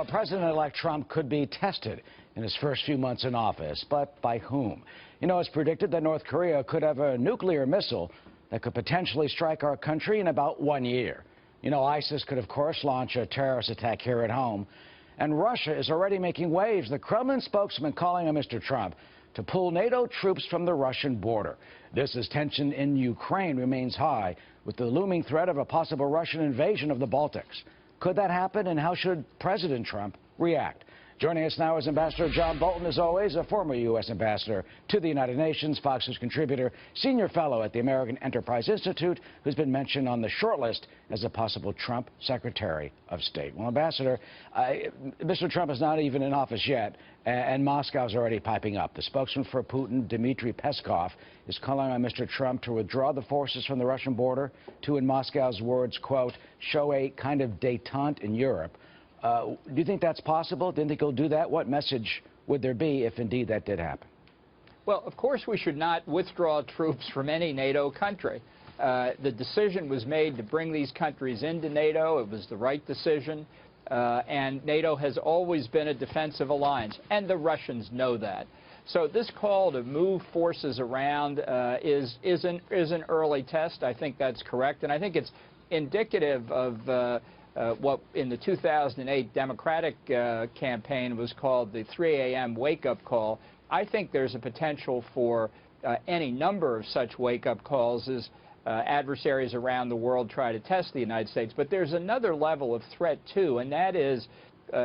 President-elect Trump could be tested in his first few months in office, but by whom? You know, it's predicted that North Korea could have a nuclear missile that could potentially strike our country in about 1 year. You know, ISIS could, of course, launch a terrorist attack here at home. And Russia is already making waves. The Kremlin spokesman calling on Mr. Trump to pull NATO troops from the Russian border. This as tension in Ukraine remains high, with the looming threat of a possible Russian invasion of the Baltics. Could that happen, and how should President Trump react? Joining us now is Ambassador John Bolton, as always, a former U.S. ambassador to the United Nations, Fox News contributor, senior fellow at the American Enterprise Institute, who's been mentioned on the short list as a possible Trump Secretary of State. Well, Ambassador, Mr. Trump is not even in office yet, and Moscow is already piping up. The spokesman for Putin, Dmitry Peskov, is calling on Mr. Trump to withdraw the forces from the Russian border to, in Moscow's words, quote, show a kind of détente in Europe. Do you think that's possible? Do you think he'll do that? What message would there be if indeed that did happen? Well, of course we should not withdraw troops from any NATO country. The decision was made to bring these countries into NATO. It was the right decision. And NATO has always been a defensive alliance, and the Russians know that. So this call to move forces around is an early test. I think that's correct, and I think it's indicative of what in the 2008 Democratic campaign was called the 3 a.m. wake-up call. I think there's a potential for any number of such wake-up calls as adversaries around the world try to test the United States. But there's another level of threat, too, and that is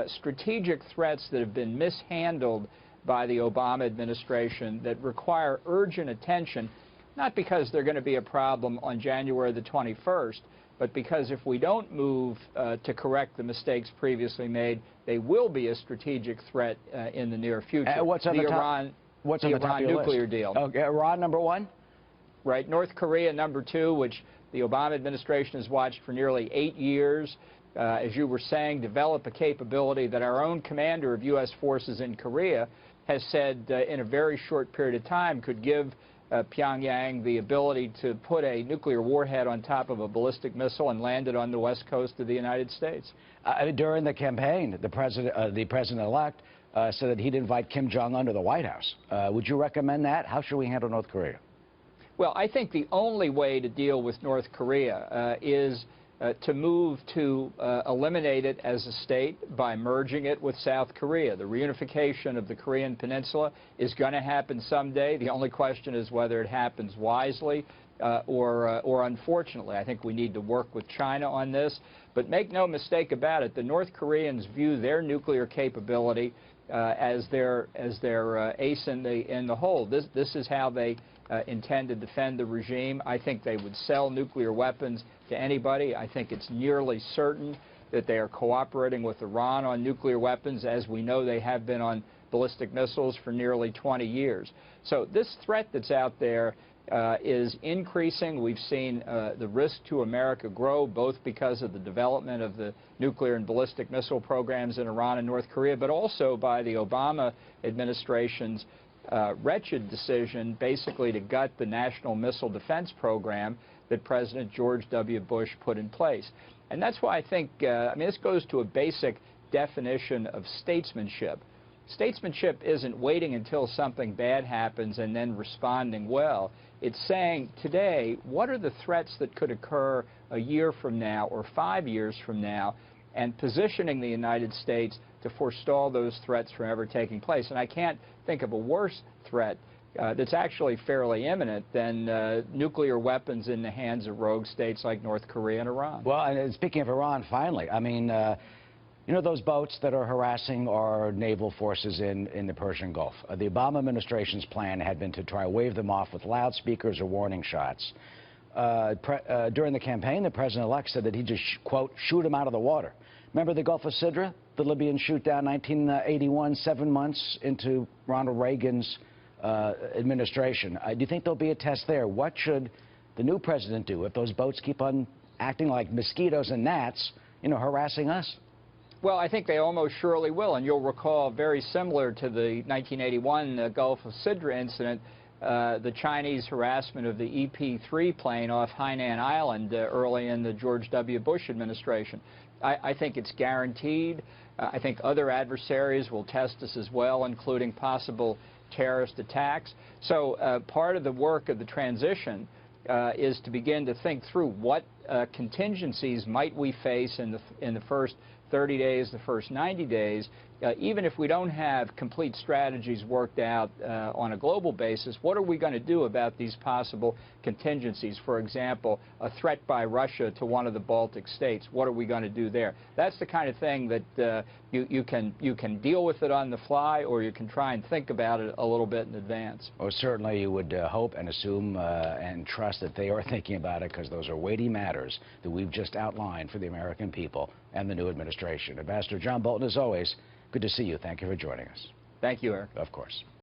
strategic threats that have been mishandled by the Obama administration that require urgent attention, not because they're going to be a problem on January the 21st, but because if we don't move to correct the mistakes previously made, they will be a strategic threat in the near future. What's on the Iran nuclear deal. Okay, Iran, number one? Right. North Korea, number two, which the Obama administration has watched for nearly 8 years. As you were saying, develop a capability that our own commander of U.S. forces in Korea has said in a very short period of time could give Pyongyang the ability to put a nuclear warhead on top of a ballistic missile and land it on the west coast of the United States. During the campaign, the president-elect said that he'd invite Kim Jong-un to the White House. Would you recommend that? How should we handle North Korea? Well, I think the only way to deal with North Korea is to move to eliminate it as a state by merging it with South Korea. The reunification of the Korean Peninsula is going to happen someday. The only question is whether it happens wisely or unfortunately. I think we need to work with China on this. But make no mistake about it, the North Koreans view their nuclear capability as their ace in the hole. This is how they intend to defend the regime. I think they would sell nuclear weapons to anybody. I think it's nearly certain that they are cooperating with Iran on nuclear weapons, as we know they have been on ballistic missiles for nearly 20 years. So this threat that's out there is increasing. We've seen the risk to America grow, both because of the development of the nuclear and ballistic missile programs in Iran and North Korea, but also by the Obama administration's wretched decision basically to gut the National Missile Defense Program that President George W. Bush put in place. And that's why I think, I mean, this goes to a basic definition of statesmanship. Statesmanship isn't waiting until something bad happens and then responding well. It's saying today, what are the threats that could occur a year from now or 5 years from now, and positioning the United States to forestall those threats from ever taking place. And I can't think of a worse threat that's actually fairly imminent than nuclear weapons in the hands of rogue states like North Korea and Iran. Well, and speaking of Iran, finally, I mean, you know those boats that are harassing our naval forces in the Persian Gulf? The Obama administration's plan had been to try to wave them off with loudspeakers or warning shots. During the campaign, the president-elect said that he'd just, quote, shoot them out of the water. Remember the Gulf of Sidra, the Libyan shoot-down, 1981, 7 months into Ronald Reagan's administration? Do you think there'll be a test there? What should the new president do if those boats keep on acting like mosquitoes and gnats, you know, harassing us? Well, I think they almost surely will. And you'll recall, very similar to the 1981 Gulf of Sidra incident, the Chinese harassment of the EP-3 plane off Hainan Island early in the George W. Bush administration. I think it's guaranteed. I think other adversaries will test us as well, including possible terrorist attacks. So part of the work of the transition is to begin to think through what contingencies might we face in the first 30 days, the first 90 days, even if we don't have complete strategies worked out on a global basis. What are we going to do about these possible contingencies? For example, a threat by Russia to one of the Baltic states. What are we going to do there? That's the kind of thing that you can deal with it on the fly, or you can try and think about it a little bit in advance. Well, certainly you would hope and assume and trust that they are thinking about it, because those are weighty matters that we've just outlined for the American people and the new administration. Ambassador John Bolton, as always, good to see you. Thank you for joining us. Thank you, Eric. Of course.